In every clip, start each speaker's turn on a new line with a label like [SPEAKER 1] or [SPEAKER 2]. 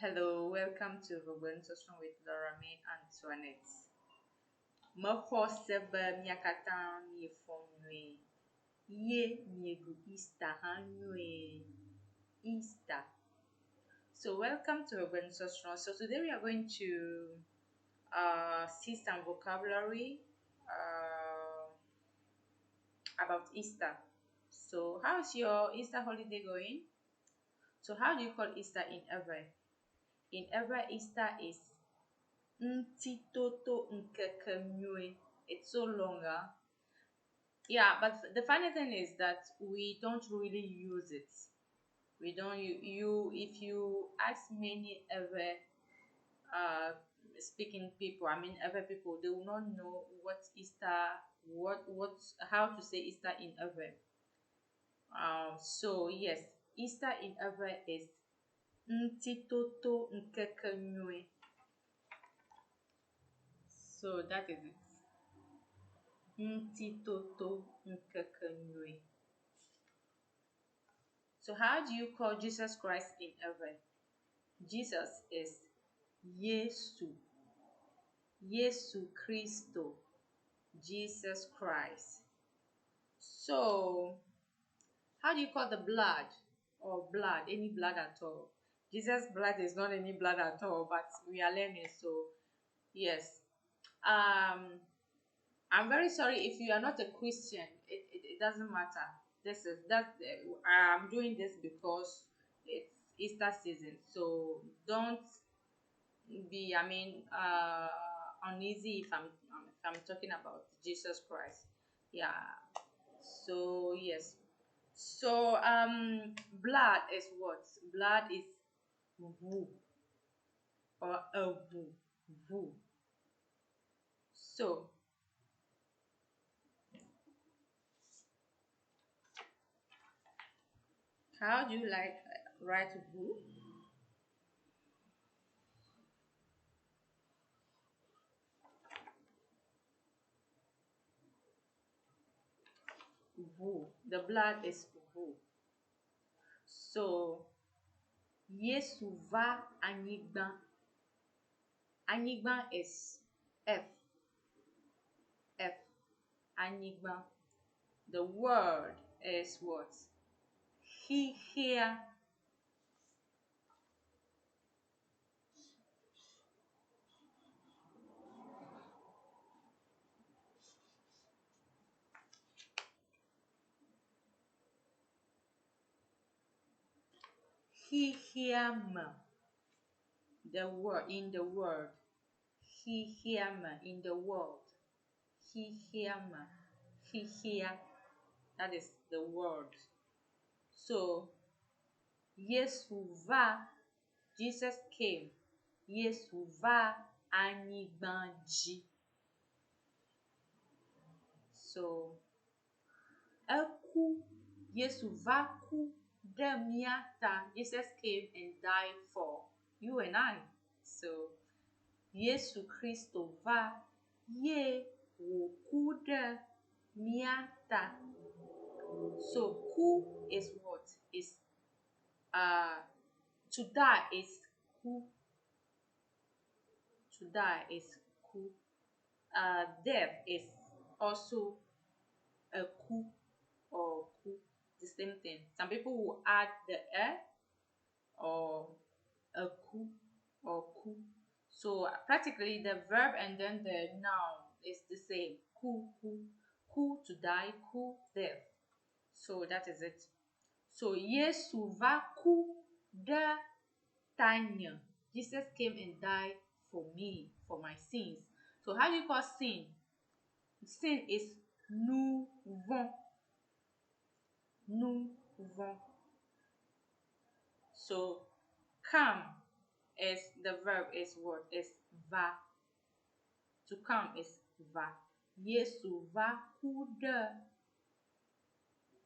[SPEAKER 1] Hello, welcome to the Session with Laura May and Swanet. Moko sebe miakata mi fonwe. Ye miegu Easter hanwe. Easter. So welcome to the Session. So today we are going to see some vocabulary about Easter. So how's your Easter holiday going? So how do you call Easter in Ebre? In Ebre, Easter is Ntitoto Nkekenyue. It's so longer. Yeah, but the funny thing is that we don't really use it. We don't if you ask many ever speaking people, ever people, they will not know what Easter, what how to say Easter in ever. So yes, Easter in ever is Ntitoto Nkekenyue. So that is it. Ntitoto Nkekenyue. So how do you call Jesus Christ in heaven? Jesus is Yesu. Yesu Christo. Jesus Christ. So how do you call the blood or blood? Any blood at all? Jesus' blood is not any blood at all, but we are learning. So yes. I'm very sorry if you are not a Christian. It doesn't matter. I'm doing this because it's Easter season. So don't be uneasy if I'm talking about Jesus Christ. Yeah. So yes. So blood is what? Blood is vu or a vu. So how do you write vu? Vu. The blood is vu. So Yesu va anyigba. Anyigba is F. F. Anyigba. The word is what? He here. He hear me. The word in the word. He hear me in the world. He hear me. He hear. That is the word. So Yesu va. Jesus came. Yesu va anyigbanji. So Eku. Yesu va ku demiata. Jesus came and died for you and I. So Yesu Christo va ye woku demiata. So ku is what? Is to die is ku. To die is ku. Death is also a ku or ku. The same thing. Some people will add the or a ku or ku. So practically the verb and then the noun is the same. Ku, ku, ku to die, ku death. So that is it. So Yesu va ku de tanya. Jesus came and died for me, for my sins. So how do you call sin? Sin is nous vont. Nous vont. So come is the verb is what? Is va. To come is va. Yesu va ku de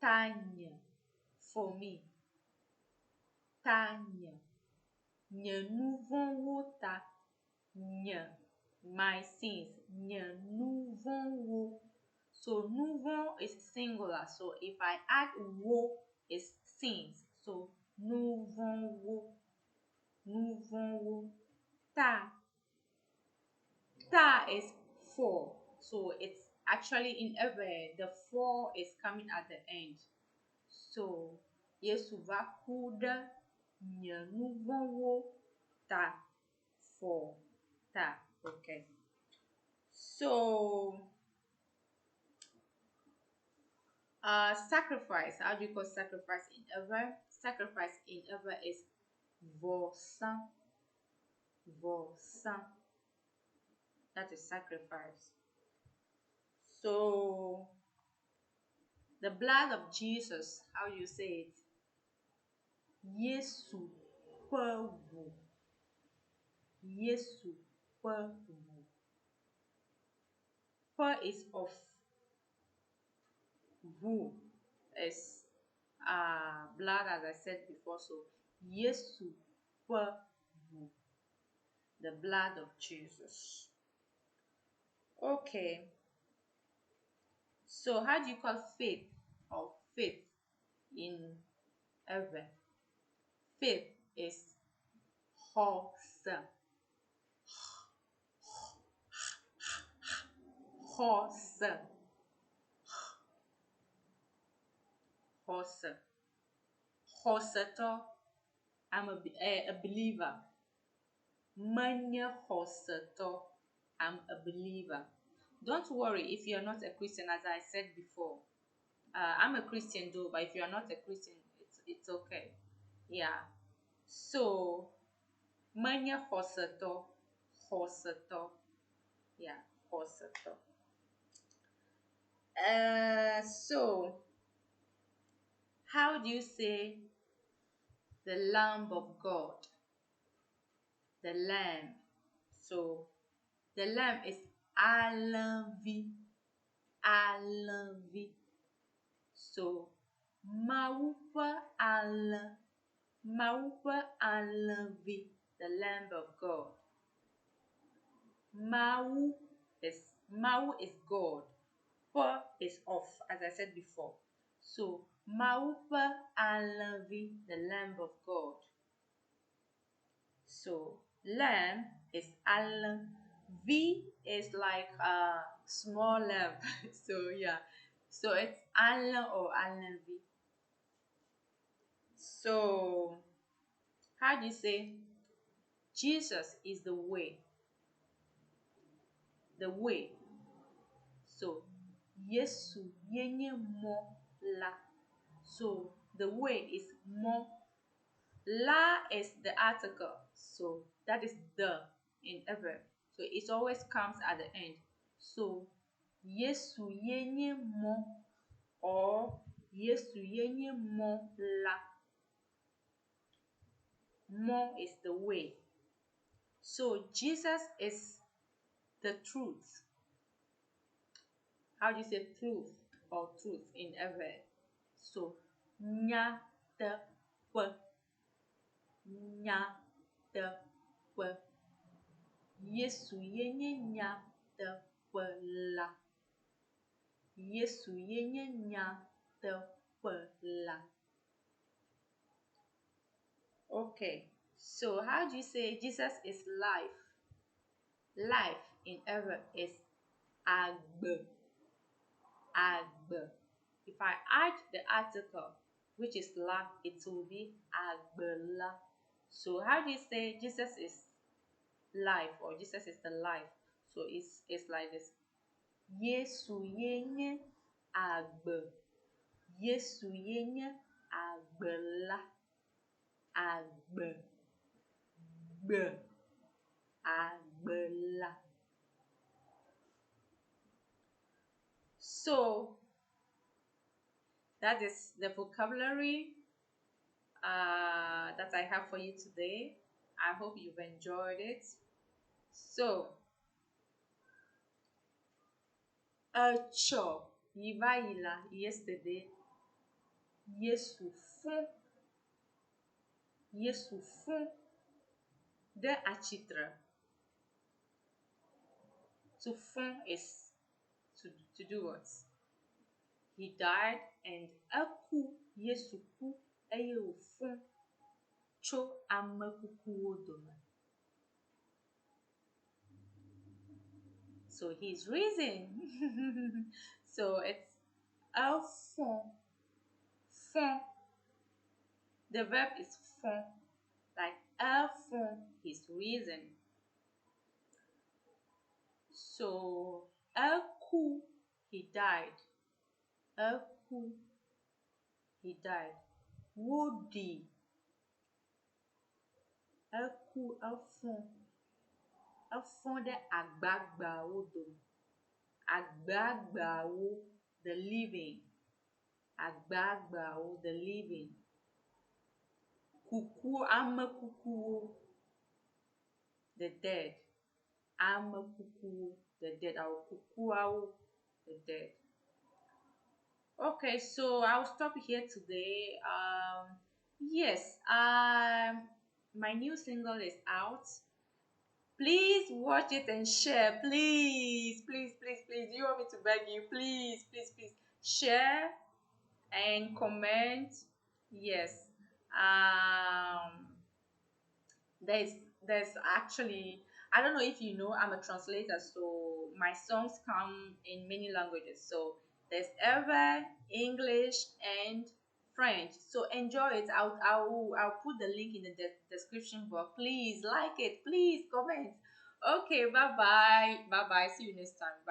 [SPEAKER 1] tanya for me. Tanya. Nye nous vont wota. Nye. My sins. Nye nous vont wo. So nous vont is singular. So if I add wo, it's sins. So nous vont wo. nous vont ta. Ta is four. So it's actually in every the four is coming at the end. So Yesu va kuda nye nous vont ta four ta. Okay. So sacrifice. How do you call sacrifice in ever? Sacrifice in ever is vosan. Vosan. That is sacrifice. So the blood of Jesus, how you say it? Yesu pevu. Yesu pevu. Per is of. Vu is blood, as I said before. So Yesu pevu. The blood of Jesus. Okay. So how do you call faith or faith in heaven? Faith is horse. Horse. Horse. Horseto. I'm a believer. Manya horseto. I'm a believer. Don't worry if you're not a Christian, as I said before. I'm a Christian though, but if you're not a Christian, it's okay. Yeah. So manya horseto. Horseto. Yeah, horseto. So how do you say the Lamb of God? The Lamb. So the Lamb is Alanvi. Alanvi. So Maupa Alan. Maupa Alanvi. The Lamb of God. Mau is God. Pa is off, as I said before. So Maupa Alanvi, the Lamb of God. So lamb is Alan. V is like a small lamb. So yeah. So it's Alan or Alan V. So how do you say Jesus is the way? The way. So Yesu yenye mo la. So the way is mo. La is the article. So that is the in a verb. So it always comes at the end. So Yesu yenye mo or Yesu yenye mo la. Mo is the way. So Jesus is the truth. How do you say truth or truth in a verb? So nya te pe. Nya te pe. Yesu yenye nya te pe la. Yesu yenye nya te pe la. Okay, so how do you say Jesus is life? Life in Arabic is agbe. Agbe. If I add the article, which is la, it will be agbela. So how do you say Jesus is life or Jesus is the life? So it's like this. Yesu yenye agbe. Yesu yenye agbela. Agbe. Gbe. Agbela. So that is the vocabulary that I have for you today. I hope you've enjoyed it. So, a chop, yivaila yesterday, Yesu fun, de achitra. To fun is to do what? He died and aku Yesu ku eye fun. tso ame kukuwo dome. So he's risen. So it's fond. Fond. The verb is fond. Like fond, he's risen. So coup, he died. Coup, he died. Woody. Coup, fond. Fond de agbagbawo dome. Agbagbawo, the living. Agbagbawo, the living. Kuku, ame kukuwo, the dead. Ame kukuwo, the dead. Our kukuwawo, the dead. Okay, so I'll stop here today. Yes, my new single is out. Please watch it and share. Please, please, please, please. Do you want me to beg you? Please, please, please share and comment. Yes. Um, there's there's actually, I don't know if you know, I'm a translator, so my songs come in many languages. So there's ever English and French. So enjoy it. I'll put the link in the description box. Please like it. Please comment. Okay, bye bye. Bye bye. See you next time. Bye.